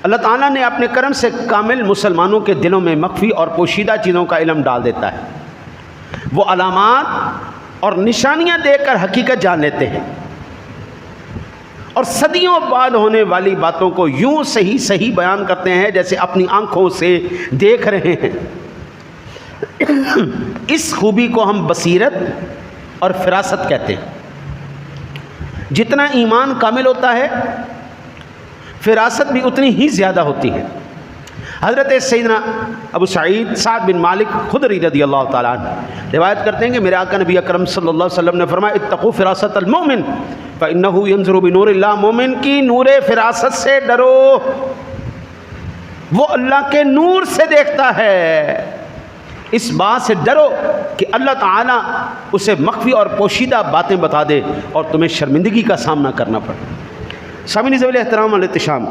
اللہ تعالیٰ نے اپنے کرم سے کامل مسلمانوں کے دلوں میں مخفی اور پوشیدہ چیزوں کا علم ڈال دیتا ہے. وہ علامات اور نشانیاں دیکھ کر حقیقت جان لیتے ہیں اور صدیوں بعد ہونے والی باتوں کو یوں صحیح صحیح بیان کرتے ہیں جیسے اپنی آنکھوں سے دیکھ رہے ہیں. اس خوبی کو ہم بصیرت اور فراست کہتے ہیں. جتنا ایمان کامل ہوتا ہے فراست بھی اتنی ہی زیادہ ہوتی ہے. حضرت سیدنا ابو سعید سعد بن مالک خدری رضی اللہ تعالیٰ عنہ روایت کرتے ہیں کہ میرے آقا نبی اکرم صلی اللہ علیہ وسلم نے فرمایا اتقوا فراست المؤمن فإنه ينظر بنور اللہ. مومن کی نور فراست سے ڈرو، وہ اللہ کے نور سے دیکھتا ہے. اس بات سے ڈرو کہ اللہ تعالیٰ اسے مخفی اور پوشیدہ باتیں بتا دے اور تمہیں شرمندگی کا سامنا کرنا پڑے. سامعین ذوی الاحترام والاحتشام،